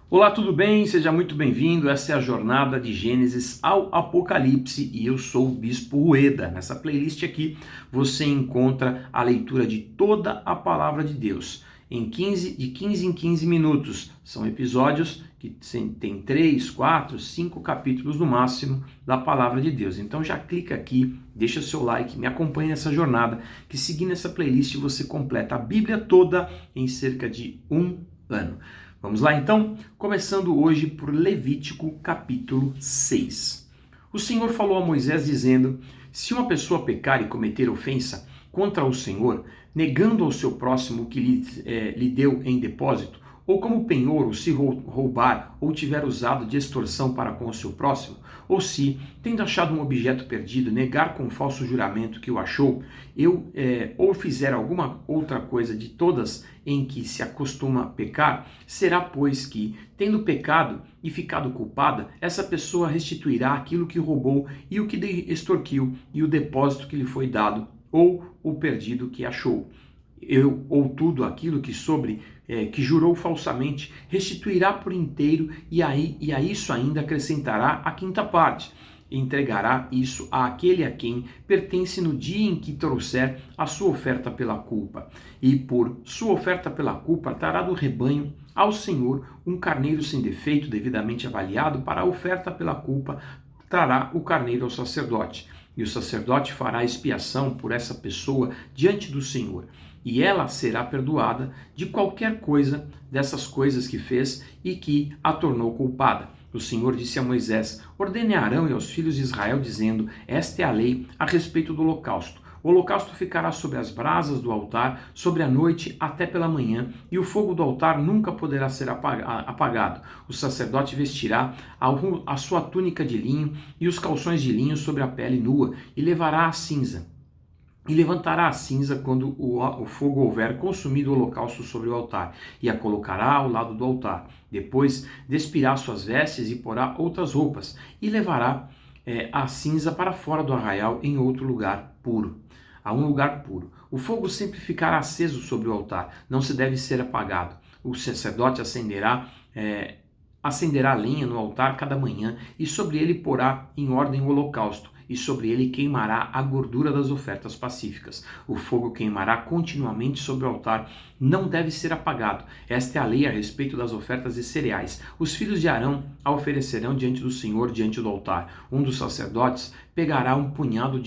Olá, tudo bem? Seja muito bem-vindo. Essa é a jornada de Gênesis ao Apocalipse e eu sou o Bispo Rueda. Nessa playlist aqui você encontra a leitura de toda a palavra de Deus de 15 em 15 minutos. São episódios que tem 3, 4, 5 capítulos no máximo da palavra de Deus. Então já clica aqui, deixa seu like, me acompanhe nessa jornada, que seguindo essa playlist você completa a Bíblia toda em cerca de um ano. Vamos lá então, começando hoje por Levítico capítulo 6. O Senhor falou a Moisés dizendo: se uma pessoa pecar e cometer ofensa contra o Senhor, negando ao seu próximo o que lhe deu em depósito, ou como penhor, ou se roubar, ou tiver usado de extorsão para com o seu próximo, ou se, tendo achado um objeto perdido, negar com falso juramento que o achou, ou fizer alguma outra coisa de todas em que se acostuma pecar, será, pois, que, tendo pecado e ficado culpada, essa pessoa restituirá aquilo que roubou e o que extorquiu, e o depósito que lhe foi dado, ou o perdido que achou. Ou tudo aquilo que que jurou falsamente, restituirá por inteiro, e a isso ainda acrescentará a quinta parte. Entregará isso àquele a quem pertence no dia em que trouxer a sua oferta pela culpa. E por sua oferta pela culpa trará do rebanho ao Senhor um carneiro sem defeito, devidamente avaliado. Para a oferta pela culpa trará o carneiro ao sacerdote. E o sacerdote fará expiação por essa pessoa diante do Senhor, e ela será perdoada de qualquer coisa dessas coisas que fez e que a tornou culpada. O Senhor disse a Moisés: ordene a Arão e aos filhos de Israel, dizendo: esta é a lei a respeito do holocausto. O holocausto ficará sobre as brasas do altar, sobre a noite até pela manhã, e o fogo do altar nunca poderá ser apagado. O sacerdote vestirá a sua túnica de linho e os calções de linho sobre a pele nua, e levará a cinza. E levantará a cinza quando o fogo houver consumido o holocausto sobre o altar, e a colocará ao lado do altar. Depois despirá suas vestes e porá outras roupas, e levará a cinza para fora do arraial em outro lugar puro. A um lugar puro. O fogo sempre ficará aceso sobre o altar, não se deve ser apagado. O sacerdote acenderá lenha no altar cada manhã, e sobre ele porá em ordem o holocausto, e sobre ele queimará a gordura das ofertas pacíficas. O fogo queimará continuamente sobre o altar, não deve ser apagado. Esta é a lei a respeito das ofertas de cereais. Os filhos de Arão a oferecerão diante do Senhor, diante do altar. Um dos sacerdotes pegará um punhado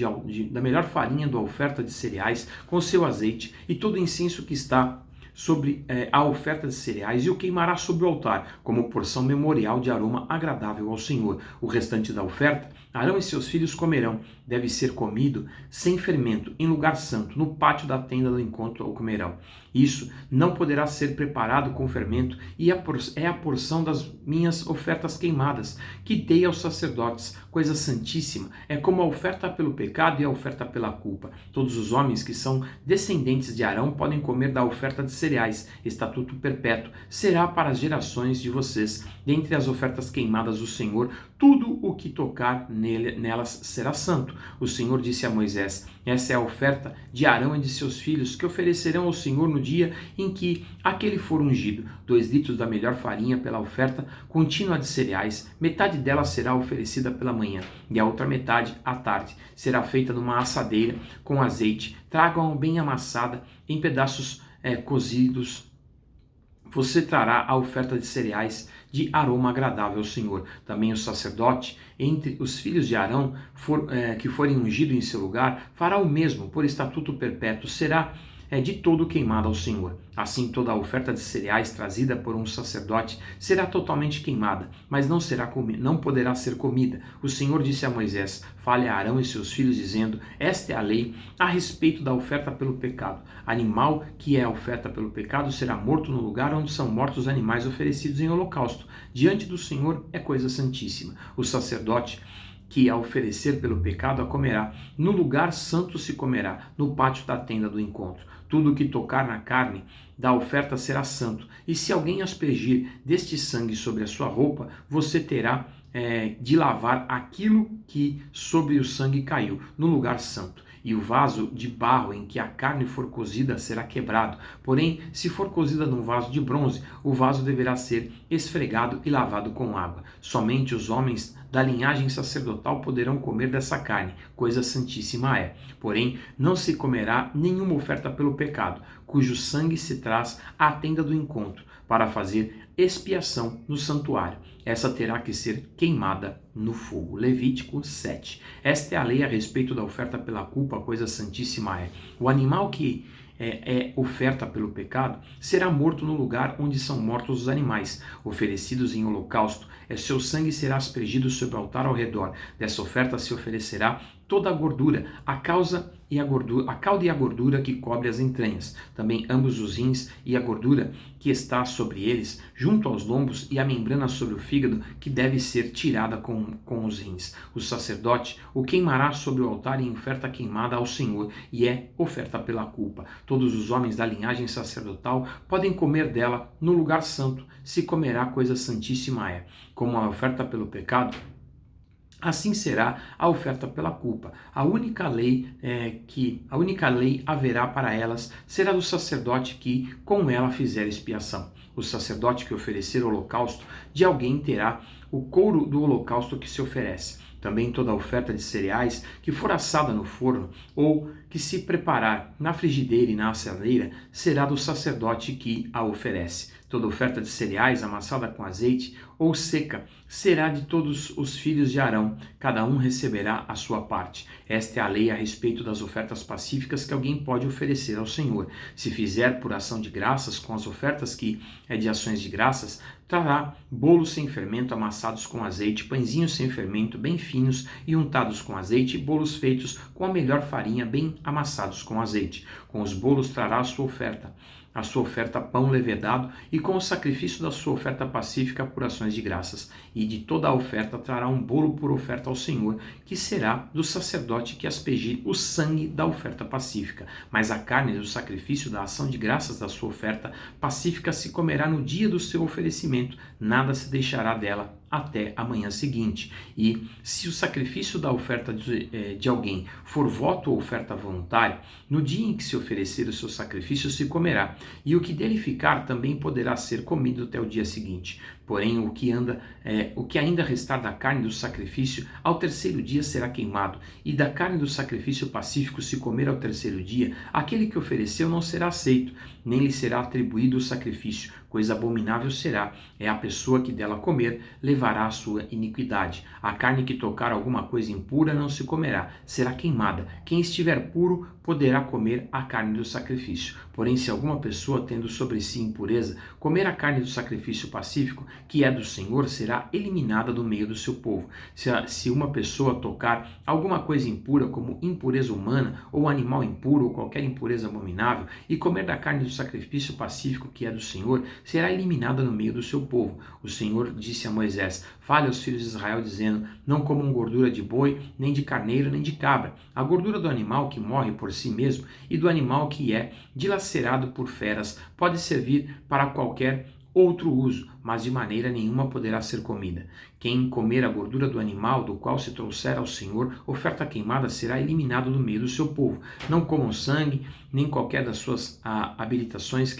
da melhor farinha da oferta de cereais com seu azeite e todo o incenso que está sobre a oferta de cereais, e o queimará sobre o altar, como porção memorial de aroma agradável ao Senhor. O restante da oferta, Arão e seus filhos comerão. Deve ser comido sem fermento, em lugar santo, no pátio da tenda do encontro o comerão. Isso não poderá ser preparado com fermento, e é a porção das minhas ofertas queimadas, que dei aos sacerdotes, coisa santíssima. É como a oferta pelo pecado e a oferta pela culpa. Todos os homens que são descendentes de Arão podem comer da oferta de cereais. Estatuto perpétuo será para as gerações de vocês. Dentre as ofertas queimadas do Senhor, tudo o que tocar nelas será santo. O Senhor disse a Moisés: essa é a oferta de Arão e de seus filhos, que oferecerão ao Senhor no dia em que aquele for ungido. 2 litros da melhor farinha pela oferta contínua de cereais. Metade dela será oferecida pela manhã, e a outra metade à tarde. Será feita numa assadeira com azeite. Tragam-a bem amassada em pedaços cozidos. Você trará a oferta de cereais de aroma agradável ao Senhor. Também o sacerdote, entre os filhos de Arão, que forem ungidos em seu lugar, fará o mesmo, por estatuto perpétuo. Será de todo queimada ao Senhor. Assim, toda a oferta de cereais trazida por um sacerdote será totalmente queimada, mas não poderá ser comida. O Senhor disse a Moisés: fale a Arão e seus filhos, dizendo: esta é a lei a respeito da oferta pelo pecado. Animal que é a oferta pelo pecado será morto no lugar onde são mortos os animais oferecidos em holocausto. Diante do Senhor é coisa santíssima. O sacerdote que a oferecer pelo pecado a comerá. No lugar santo se comerá, no pátio da tenda do encontro. Tudo o que tocar na carne da oferta será santo. E se alguém aspergir deste sangue sobre a sua roupa, você terá de lavar aquilo que sobre o sangue caiu, no lugar santo. e o vaso de barro em que a carne for cozida será quebrado. Porém, se for cozida num vaso de bronze, o vaso deverá ser esfregado e lavado com água. Somente os homens da linhagem sacerdotal poderão comer dessa carne, coisa santíssima é. Porém, não se comerá nenhuma oferta pelo pecado, cujo sangue se traz à tenda do encontro, para fazer expiação no santuário. Essa terá que ser queimada no fogo. Levítico 7. Esta é a lei a respeito da oferta pela culpa, coisa santíssima é. O animal que é oferta pelo pecado, será morto no lugar onde são mortos os animais, oferecidos em holocausto. Seu sangue será aspergido sobre o altar ao redor. Dessa oferta se oferecerá toda a gordura, a cauda e a gordura que cobre as entranhas, também ambos os rins e a gordura que está sobre eles, junto aos lombos, e a membrana sobre o fígado, que deve ser tirada com os rins. O sacerdote o queimará sobre o altar em oferta queimada ao Senhor, e é oferta pela culpa. Todos os homens da linhagem sacerdotal podem comer dela no lugar santo, se comerá, coisa santíssima é. Como a oferta pelo pecado, assim será a oferta pela culpa. A única lei haverá para elas será do sacerdote que com ela fizer expiação. O sacerdote que oferecer o holocausto de alguém terá o couro do holocausto que se oferece. Também toda oferta de cereais que for assada no forno ou que se preparar na frigideira e na assadeira será do sacerdote que a oferece. Toda oferta de cereais amassada com azeite ou seca será de todos os filhos de Arão, cada um receberá a sua parte. Esta é a lei a respeito das ofertas pacíficas que alguém pode oferecer ao Senhor. Se fizer por ação de graças com as ofertas que é de ações de graças, trará bolos sem fermento amassados com azeite, pãezinhos sem fermento bem finos e untados com azeite, e bolos feitos com a melhor farinha bem amassados com azeite. Com os bolos trará a sua oferta pão levedado, e com o sacrifício da sua oferta pacífica por ações de graças. E de toda a oferta trará um bolo por oferta ao Senhor, que será do sacerdote que aspergir o sangue da oferta pacífica. Mas a carne do sacrifício da ação de graças da sua oferta pacífica se comerá no dia do seu oferecimento, nada se deixará dela até a manhã seguinte. E se o sacrifício da oferta de alguém for voto ou oferta voluntária, no dia em que se oferecer o seu sacrifício se comerá, e o que dele ficar também poderá ser comido até o dia seguinte. Porém, o que ainda restar da carne do sacrifício, ao terceiro dia será queimado, e da carne do sacrifício pacífico se comer ao terceiro dia, aquele que ofereceu não será aceito, nem lhe será atribuído o sacrifício, coisa abominável será, é a pessoa que dela comer, levará a sua iniquidade. A carne que tocar alguma coisa impura não se comerá, será queimada. Quem estiver puro poderá comer a carne do sacrifício. Porém, se alguma pessoa, tendo sobre si impureza, comer a carne do sacrifício pacífico, que é do Senhor, será eliminada do meio do seu povo. Se uma pessoa tocar alguma coisa impura, como impureza humana, ou animal impuro, ou qualquer impureza abominável, e comer da carne do sacrifício pacífico, que é do Senhor, será eliminada no meio do seu povo. O Senhor disse a Moisés: fale aos filhos de Israel, dizendo: não comam gordura de boi, nem de carneiro, nem de cabra. A gordura do animal que morre por si mesmo e do animal que é dilacerado por feras pode servir para qualquer outro uso, mas de maneira nenhuma poderá ser comida. Quem comer a gordura do animal do qual se trouxer ao Senhor oferta queimada será eliminado do meio do seu povo. Não comam sangue, nem qualquer das suas habitações,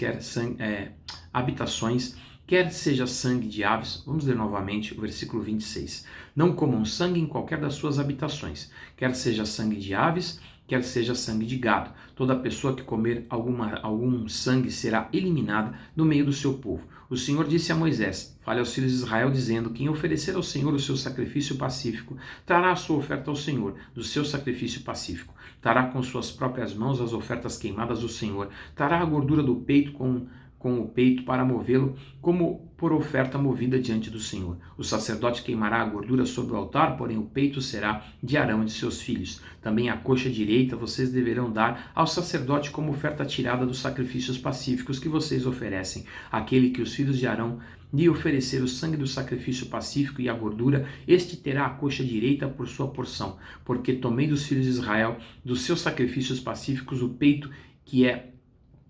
quer seja sangue de aves. Vamos ler novamente o versículo 26. Não comam sangue em qualquer das suas habitações, quer seja sangue de aves, quer seja sangue de gado. Toda pessoa que comer algum sangue será eliminada do meio do seu povo. O Senhor disse a Moisés: fale aos filhos de Israel, dizendo: quem oferecer ao Senhor o seu sacrifício pacífico, trará a sua oferta ao Senhor, do seu sacrifício pacífico. Trará com suas próprias mãos as ofertas queimadas do Senhor. Trará a gordura do peito com o peito para movê-lo como por oferta movida diante do Senhor. O sacerdote queimará a gordura sobre o altar, porém o peito será de Arão e de seus filhos. Também a coxa direita vocês deverão dar ao sacerdote como oferta tirada dos sacrifícios pacíficos que vocês oferecem. Aquele que os filhos de Arão lhe oferecer o sangue do sacrifício pacífico e a gordura, este terá a coxa direita por sua porção, porque tomei dos filhos de Israel, dos seus sacrifícios pacíficos, o peito que é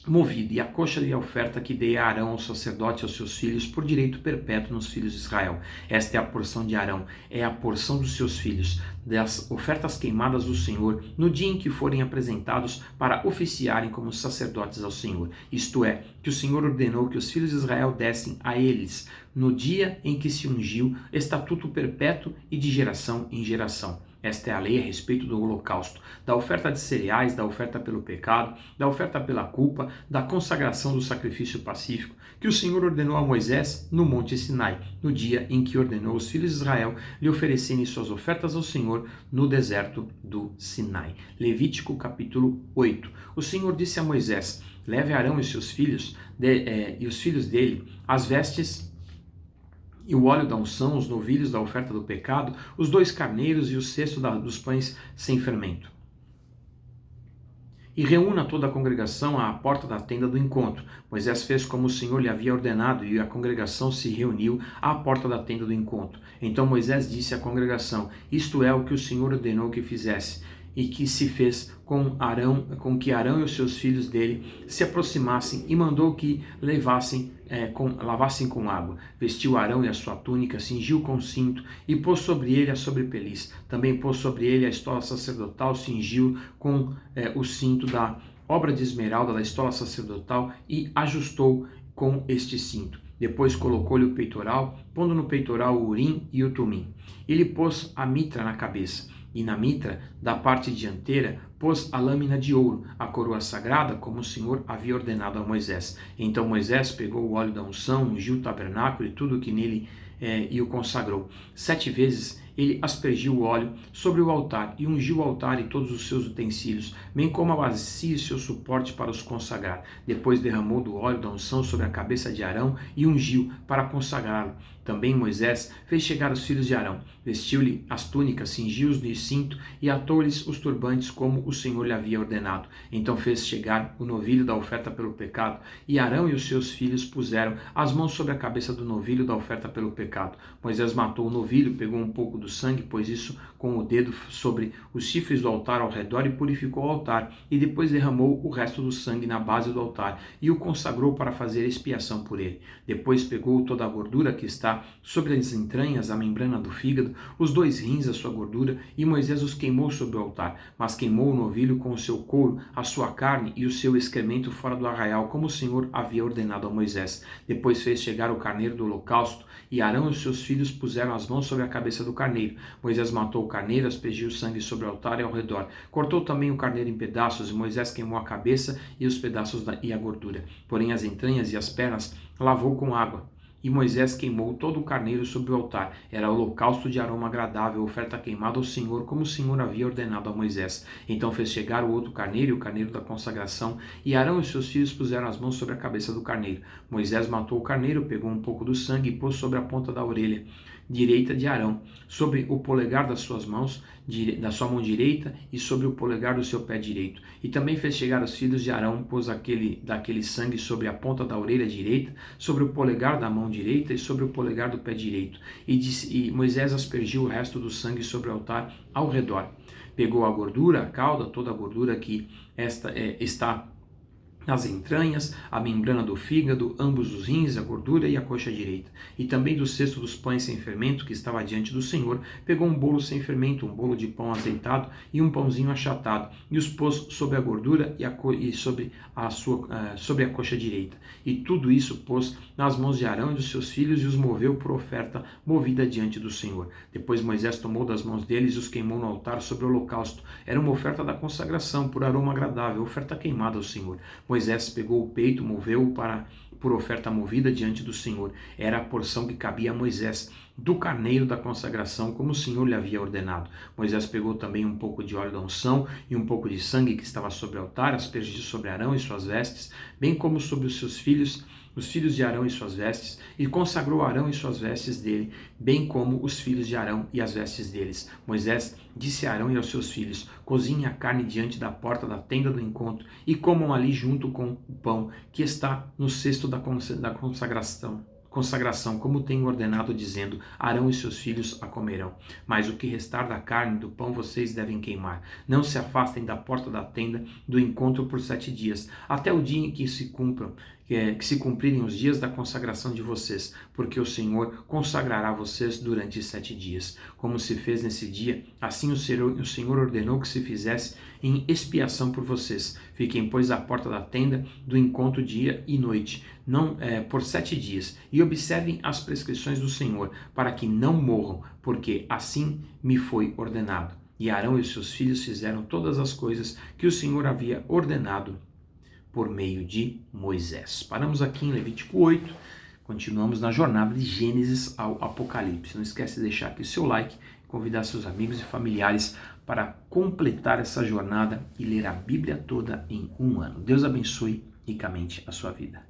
movido, e a coxa e a oferta que dei a Arão, ao sacerdote, aos seus filhos, por direito perpétuo nos filhos de Israel. Esta é a porção de Arão, é a porção dos seus filhos, das ofertas queimadas do Senhor, no dia em que forem apresentados para oficiarem como sacerdotes ao Senhor. Isto é, que o Senhor ordenou que os filhos de Israel dessem a eles, no dia em que se ungiu, estatuto perpétuo e de geração em geração. Esta é a lei a respeito do holocausto, da oferta de cereais, da oferta pelo pecado, da oferta pela culpa, da consagração do sacrifício pacífico, que o Senhor ordenou a Moisés no Monte Sinai, no dia em que ordenou os filhos de Israel lhe oferecerem suas ofertas ao Senhor no deserto do Sinai. Levítico capítulo 8. O Senhor disse a Moisés: leve Arão e seus filhos e os filhos dele as vestes e o óleo da unção, os novilhos da oferta do pecado, os 2 carneiros e o cesto dos pães sem fermento. E reúna toda a congregação à porta da tenda do encontro. Moisés fez como o Senhor lhe havia ordenado, e a congregação se reuniu à porta da tenda do encontro. Então Moisés disse à congregação: isto é o que o Senhor ordenou que fizesse. E que se fez com que Arão e os seus filhos dele se aproximassem, e mandou que lavassem com água. Vestiu Arão e a sua túnica, cingiu com cinto e pôs sobre ele a sobrepeliz. Também pôs sobre ele a estola sacerdotal, cingiu com o cinto da obra de esmeralda da estola sacerdotal e ajustou com este cinto. Depois colocou-lhe o peitoral, pondo no peitoral o urim e o tumim. Ele pôs a mitra na cabeça. E na mitra, da parte dianteira, pôs a lâmina de ouro, a coroa sagrada, como o Senhor havia ordenado a Moisés. Então Moisés pegou o óleo da unção, ungiu o tabernáculo e tudo o que nele e o consagrou. 7 vezes ele aspergiu o óleo sobre o altar e ungiu o altar e todos os seus utensílios, bem como a bacia e seu suporte para os consagrar. Depois derramou do óleo da unção sobre a cabeça de Arão e ungiu para consagrá-lo. Também Moisés fez chegar os filhos de Arão, vestiu-lhe as túnicas, cingiu-os de cinto e atou-lhes os turbantes como o Senhor lhe havia ordenado. Então fez chegar o novilho da oferta pelo pecado, e Arão e os seus filhos puseram as mãos sobre a cabeça do novilho da oferta pelo pecado. Moisés matou o novilho, pegou um pouco do sangue, pôs isso com o dedo sobre os chifres do altar ao redor e purificou o altar, e depois derramou o resto do sangue na base do altar e o consagrou para fazer expiação por ele. Depois pegou toda a gordura que está sobre as entranhas, a membrana do fígado, os 2 rins, a sua gordura, e Moisés os queimou sobre o altar, mas queimou o novilho com o seu couro, a sua carne e o seu excremento fora do arraial, como o Senhor havia ordenado a Moisés. Depois fez chegar o carneiro do holocausto, e Arão e os seus filhos puseram as mãos sobre a cabeça do carneiro. Moisés matou o carneiro, aspergiu o sangue sobre o altar e ao redor. Cortou também o carneiro em pedaços, e Moisés queimou a cabeça e os pedaços e a gordura. Porém as entranhas e as pernas lavou com água. E Moisés queimou todo o carneiro sobre o altar. Era holocausto de aroma agradável, oferta queimada ao Senhor, como o Senhor havia ordenado a Moisés. Então fez chegar o outro carneiro, o carneiro da consagração, e Arão e seus filhos puseram as mãos sobre a cabeça do carneiro. Moisés matou o carneiro, pegou um pouco do sangue e pôs sobre a ponta da orelha direita de Arão, sobre o polegar da sua mão direita e sobre o polegar do seu pé direito. E também fez chegar os filhos de Arão, pôs daquele sangue sobre a ponta da orelha direita, sobre o polegar da mão direita e sobre o polegar do pé direito. E Moisés aspergiu o resto do sangue sobre o altar ao redor. Pegou a gordura, a cauda, toda a gordura que está nas entranhas, a membrana do fígado, ambos os rins, a gordura e a coxa direita. E também do cesto dos pães sem fermento que estava diante do Senhor, pegou um bolo sem fermento, um bolo de pão azeitado e um pãozinho achatado, e os pôs sobre a gordura e sobre a coxa direita. E tudo isso pôs nas mãos de Arão e dos seus filhos e os moveu por oferta movida diante do Senhor. Depois Moisés tomou das mãos deles e os queimou no altar sobre o holocausto. Era uma oferta da consagração, por aroma agradável, oferta queimada ao Senhor. Moisés pegou o peito, moveu-o por oferta movida diante do Senhor. Era a porção que cabia a Moisés do carneiro da consagração, como o Senhor lhe havia ordenado. Moisés pegou também um pouco de óleo da unção e um pouco de sangue que estava sobre o altar, aspergiu sobre Arão e suas vestes, bem como sobre os seus filhos, os filhos de Arão e suas vestes, e consagrou Arão e suas vestes dele, bem como os filhos de Arão e as vestes deles. Moisés disse a Arão e aos seus filhos: cozinhem a carne diante da porta da tenda do encontro e comam ali junto com o pão que está no cesto da consagração. consagração, como tenho ordenado, dizendo: Arão e seus filhos a comerão. Mas o que restar da carne e do pão vocês devem queimar. Não se afastem da porta da tenda do encontro por 7 dias, até o dia em que se cumprirem os dias da consagração de vocês, porque o Senhor consagrará vocês durante 7 dias. Como se fez nesse dia, assim o Senhor ordenou que se fizesse em expiação por vocês. Fiquem, pois, à porta da tenda do encontro dia e noite, por 7 dias, e observem as prescrições do Senhor, para que não morram, porque assim me foi ordenado. E Arão e seus filhos fizeram todas as coisas que o Senhor havia ordenado por meio de Moisés. Paramos aqui em Levítico 8, continuamos na jornada de Gênesis ao Apocalipse. Não esquece de deixar aqui o seu like, convidar seus amigos e familiares para completar essa jornada e ler a Bíblia toda em um ano. Deus abençoe ricamente a sua vida.